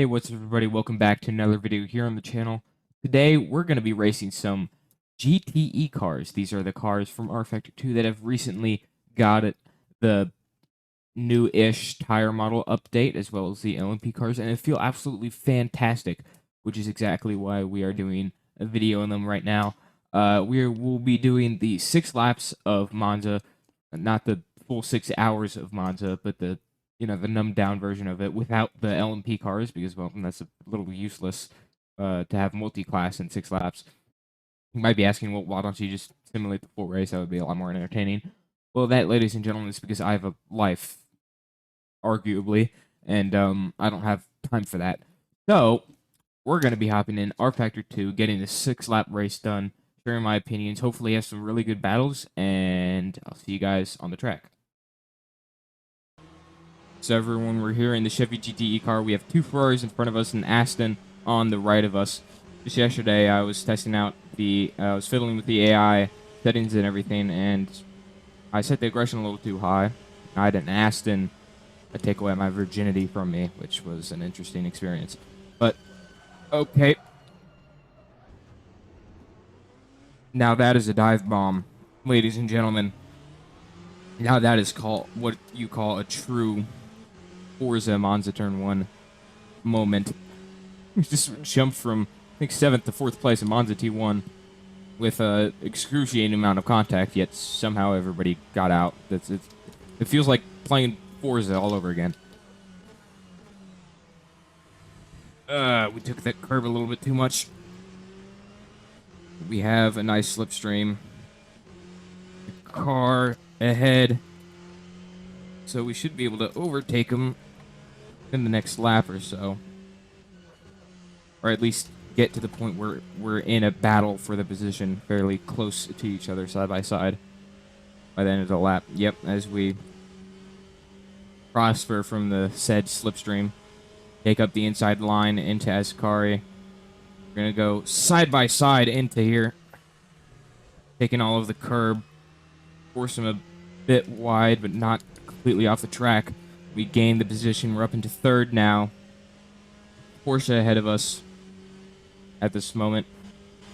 Hey, what's up everybody? Welcome back to another video here on the channel. Today, we're going to be racing some GTE cars. These are the cars from rFactor2 that have recently got the new-ish tire model update, as well as the LMP cars, and they feel absolutely fantastic, which is exactly why we are doing a video on them right now. We'll be doing the 6 laps of Monza, not the full 6 hours of Monza, but the numbed down version of it without the LMP cars, because, well, that's a little useless to have multi-class in 6 laps. You might be asking, well, why don't you just simulate the full race? That would be a lot more entertaining. Well, that, ladies and gentlemen, is because I have a life, arguably, and I don't have time for that. So, we're going to be hopping in rFactor2, getting the 6-lap race done, sharing my opinions, hopefully have some really good battles, and I'll see you guys on the track. So everyone, we're here in the Chevy GTE car. We have 2 Ferraris in front of us and Aston on the right of us. Just yesterday, I was testing out I was fiddling with the AI settings and everything, and I set the aggression a little too high. I had an Aston take away my virginity from me, which was an interesting experience. But, okay. Now that is a dive bomb, ladies and gentlemen. Now that is what you call a true Forza Monza Turn 1 moment. We just jumped from, I think, 7th to 4th place in Monza T1 with an excruciating amount of contact, yet somehow everybody got out. It feels like playing Forza all over again. We took that curb a little bit too much. We have a nice slipstream. The car ahead. So we should be able to overtake him in the next lap or so. Or at least get to the point where we're in a battle for the position, fairly close to each other, side by side, by the end of the lap. Yep, as we prosper from the said slipstream, take up the inside line into Ascari. We're going to go side by side into here, taking all of the curb, force him a bit wide, but not completely off the track. We gain the position. We're up into 3rd now. Porsche ahead of us at this moment.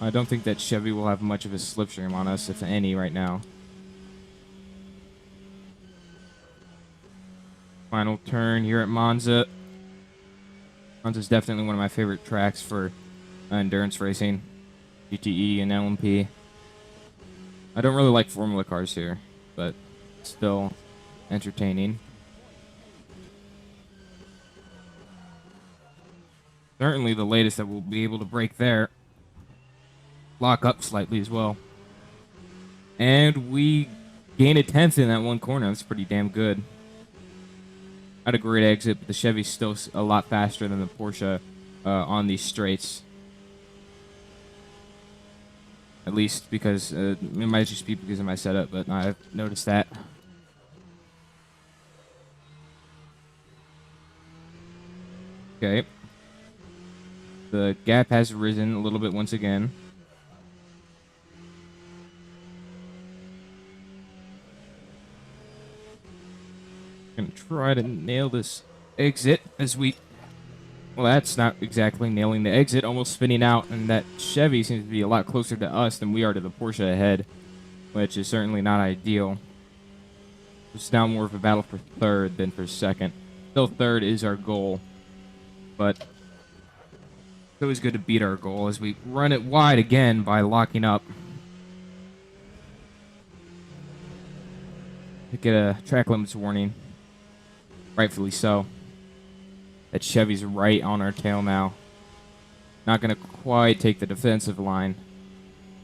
I don't think that Chevy will have much of a slipstream on us, if any, right now. Final turn here at Monza. Monza's definitely one of my favorite tracks for endurance racing, GTE and LMP. I don't really like Formula cars here, but still entertaining. Certainly the latest that we'll be able to break there. Lock up slightly as well. And we gain a 10th in that one corner. That's pretty damn good. Had a great exit, but the Chevy's still a lot faster than the Porsche on these straights. At least because, it might just be because of my setup, but I've noticed that. Okay. The gap has risen a little bit once again. Gonna try to nail this exit as we... Well, that's not exactly nailing the exit, almost spinning out, and that Chevy seems to be a lot closer to us than we are to the Porsche ahead, which is certainly not ideal. It's now more of a battle for 3rd than for 2nd. Still 3rd is our goal, but it's always good to beat our goal as we run it wide again by locking up. To get a track limits warning. Rightfully so. That Chevy's right on our tail now. Not going to quite take the defensive line.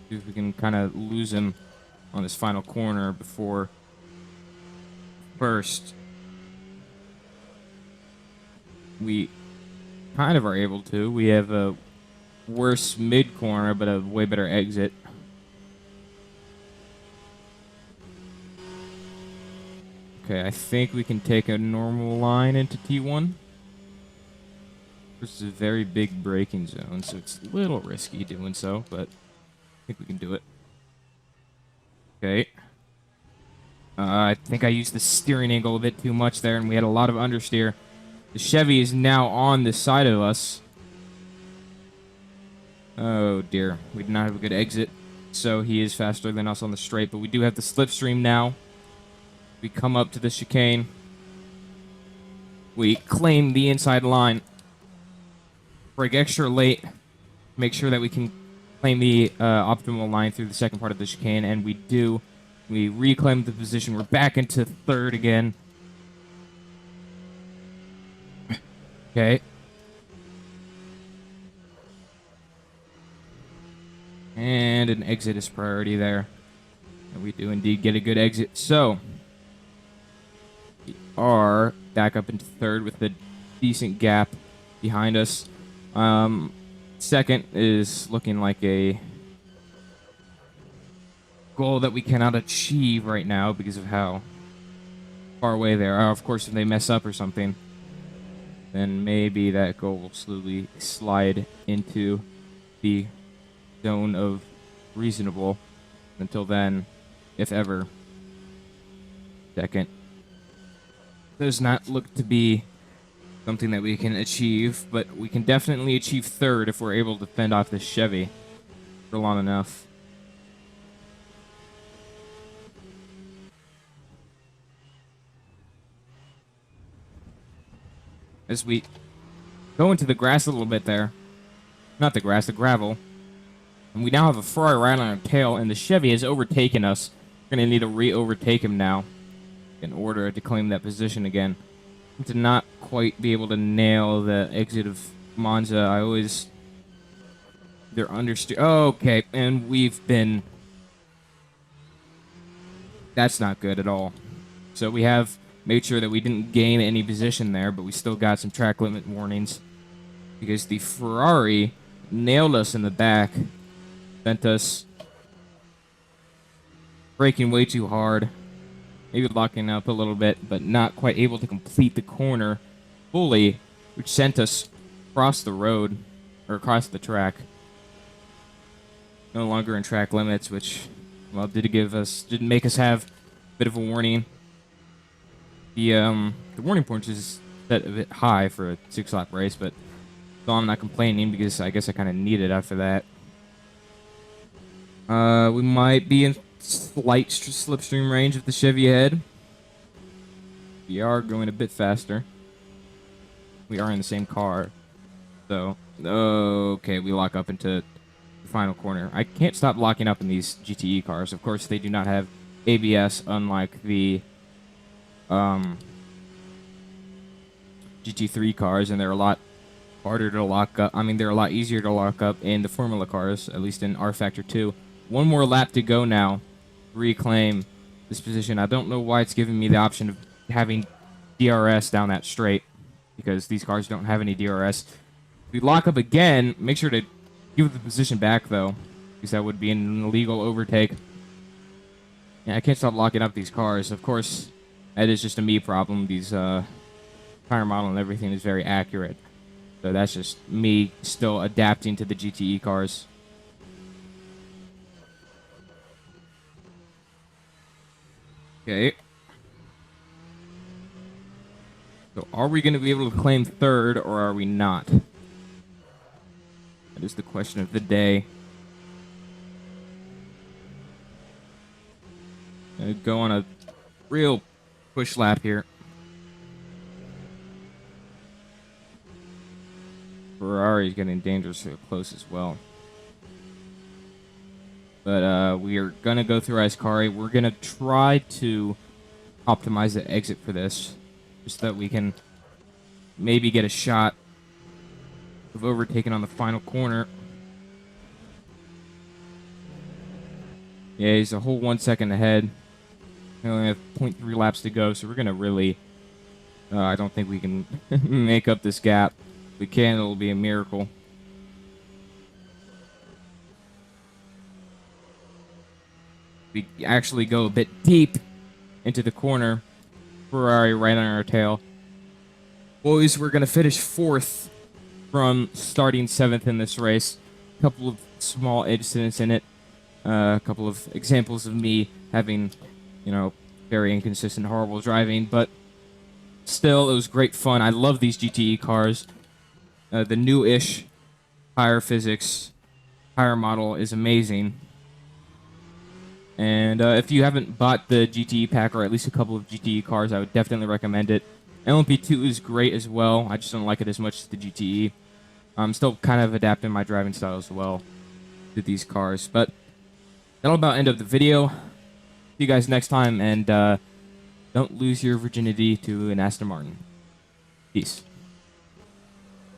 See if we can kind of lose him on this final corner before first. We kind of are able to. We have a worse mid-corner, but a way better exit. Okay, I think we can take a normal line into T1. This is a very big braking zone, so it's a little risky doing so, but I think we can do it. Okay. I think I used the steering angle a bit too much there, and we had a lot of understeer. The Chevy is now on the side of us. Oh dear, we did not have a good exit. So he is faster than us on the straight, but we do have the slipstream now. We come up to the chicane. We claim the inside line. Brake extra late. Make sure that we can claim the optimal line through the second part of the chicane, and we do. We reclaim the position. We're back into third again. Okay. And an exit is priority there. And we do indeed get a good exit. So, we are back up into third with a decent gap behind us. Second is looking like a goal that we cannot achieve right now because of how far away they are. Of course, if they mess up or something, then maybe that goal will slowly slide into the zone of reasonable. Until then, if ever, second does not look to be something that we can achieve, but we can definitely achieve third if we're able to fend off this Chevy for long enough. As we go into the grass a little bit there. Not the grass, the gravel. And we now have a Ferrari right on our tail, and the Chevy has overtaken us. We're going to need to re-overtake him now in order to claim that position again. To not quite be able to nail the exit of Monza, I always... They're understeer... Oh, okay, and we've been... That's not good at all. So we have made sure that we didn't gain any position there, but we still got some track limit warnings. Because the Ferrari nailed us in the back. Sent us braking way too hard. Maybe locking up a little bit, but not quite able to complete the corner fully, which sent us across the road, or across the track. No longer in track limits, which, well, didn't make us have a bit of a warning. The warning points is set a bit high for a 6-lap race, but so I'm not complaining because I guess I kind of need it after that. We might be in slight slipstream range of the Chevy ahead. We are going a bit faster. We are in the same car. So, okay, we lock up into the final corner. I can't stop locking up in these GTE cars. Of course, they do not have ABS, unlike the GT3 cars, and they're a lot harder to lock up. I mean, they're a lot easier to lock up in the Formula cars, at least in rFactor2. One more lap to go now. Reclaim this position. I don't know why it's giving me the option of having DRS down that straight, because these cars don't have any DRS. If we lock up again, make sure to give the position back, though, because that would be an illegal overtake. Yeah, I can't stop locking up these cars. Of course, that is just a me problem. These tire model and everything is very accurate. So that's just me still adapting to the GTE cars. Okay. So are we going to be able to claim third, or are we not? That is the question of the day. Gonna go on a real push lap here. Ferrari's getting dangerously close as well. But we are going to go through Ascari. We're going to try to optimize the exit for this, just so that we can maybe get a shot of overtaking on the final corner. Yeah, he's a whole 1 second ahead. We only have 0.3 laps to go, so we're going to really... I don't think we can make up this gap. If we can, it'll be a miracle. We actually go a bit deep into the corner. Ferrari right on our tail. Boys, we're going to finish 4th from starting 7th in this race. A couple of small incidents in it. A couple of examples of me having, very inconsistent, horrible driving. But still, it was great fun. I love these GTE cars. The new-ish tire physics, tire model is amazing. And if you haven't bought the GTE pack or at least a couple of GTE cars, I would definitely recommend it. LMP2 is great as well. I just don't like it as much as the GTE. I'm still kind of adapting my driving style as well to these cars. But that'll about end up the video. See you guys next time, and don't lose your virginity to an Aston Martin. Peace.